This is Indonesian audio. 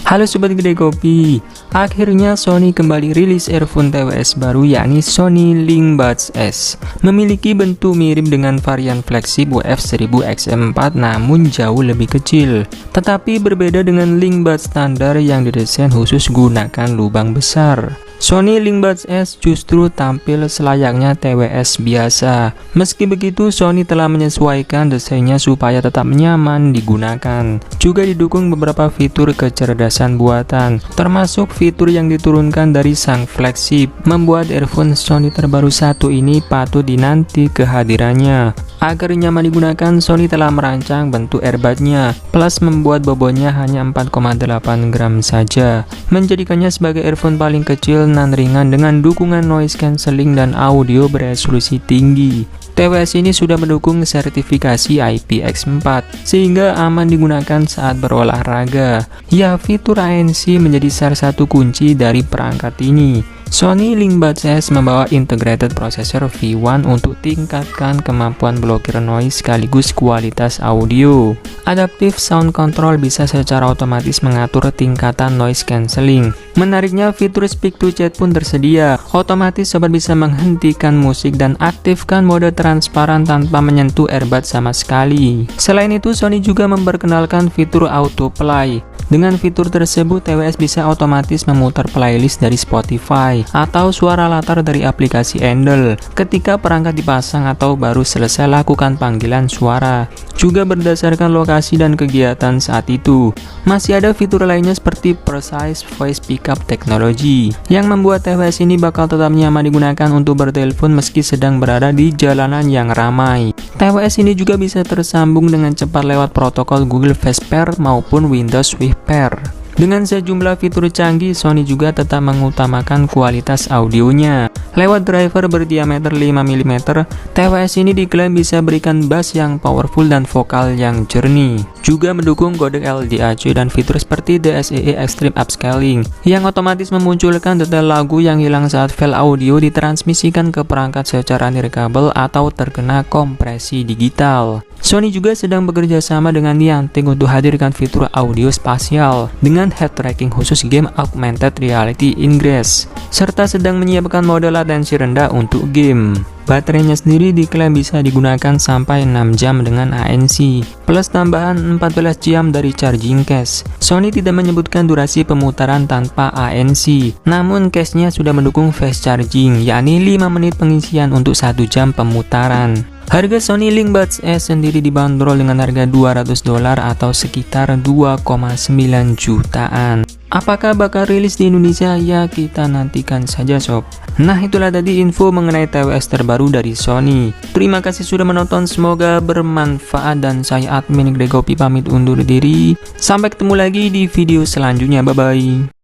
Halo Sobat Gede Kopi, akhirnya Sony kembali rilis earphone TWS baru yakni Sony Linkbuds S. Memiliki bentuk mirip dengan varian flagship WF-1000XM4 namun jauh lebih kecil. Tetapi berbeda dengan Linkbuds standar yang didesain khusus gunakan lubang besar. Sony Linkbuds S justru tampil selayaknya TWS biasa. Meski begitu, Sony telah menyesuaikan desainnya supaya tetap nyaman digunakan. Juga didukung beberapa fitur kecerdasan buatan, termasuk fitur yang diturunkan dari sang flagship, membuat earphone Sony terbaru satu ini patut dinanti kehadirannya. Agar nyaman digunakan, Sony telah merancang bentuk earbudnya, plus membuat bobotnya hanya 4,8 gram saja, menjadikannya sebagai earphone paling kecil dan ringan dengan dukungan noise cancelling dan audio beresolusi tinggi. TWS ini sudah mendukung sertifikasi IPX4 sehingga aman digunakan saat berolahraga. Ya, fitur ANC menjadi salah satu kunci dari perangkat ini. Sony Linkbuds S membawa integrated processor V1 untuk tingkatkan kemampuan blokir noise sekaligus kualitas audio. Adaptive Sound Control bisa secara otomatis mengatur tingkatan noise cancelling. Menariknya, fitur speak to chat pun tersedia. Otomatis sobat bisa menghentikan musik dan aktifkan mode transparan tanpa menyentuh earbud sama sekali. Selain itu, Sony juga memperkenalkan fitur autoplay. Dengan fitur tersebut, TWS bisa otomatis memutar playlist dari Spotify atau suara latar dari aplikasi Endel ketika perangkat dipasang atau baru selesai lakukan panggilan suara. Juga berdasarkan lokasi dan kegiatan saat itu. Masih ada fitur lainnya seperti Precise Voice Pickup Technology yang membuat TWS ini bakal tetap nyaman digunakan untuk bertelepon meski sedang berada di jalanan yang ramai. TWS ini juga bisa tersambung dengan cepat lewat protokol Google Voice Pair maupun Windows Swift Pair. Dengan sejumlah fitur canggih, Sony juga tetap mengutamakan kualitas audionya. Lewat driver berdiameter 5 mm, TWS ini diklaim bisa berikan bass yang powerful dan vokal yang jernih. Juga mendukung kodek LDAC dan fitur seperti DSEE Extreme Upscaling yang otomatis memunculkan detail lagu yang hilang saat file audio ditransmisikan ke perangkat secara nirkabel atau terkena kompresi digital. Sony juga sedang bekerja sama dengan Niantic untuk hadirkan fitur audio spasial dengan head tracking khusus game Augmented Reality Ingress, serta sedang menyiapkan mode latensi rendah untuk game. Baterainya sendiri diklaim bisa digunakan sampai 6 jam dengan ANC, plus tambahan 14 jam dari charging case. Sony tidak menyebutkan durasi pemutaran tanpa ANC, namun case-nya sudah mendukung fast charging, yakni 5 menit pengisian untuk 1 jam pemutaran. Harga Sony Linkbuds S sendiri dibanderol dengan harga $200 atau sekitar 2,9 jutaan. Apakah bakal rilis di Indonesia? Ya, kita nantikan saja sob. Nah, itulah tadi info mengenai TWS terbaru dari Sony. Terima kasih sudah menonton, semoga bermanfaat dan saya admin Gede Kopi pamit undur diri. Sampai ketemu lagi di video selanjutnya, bye bye.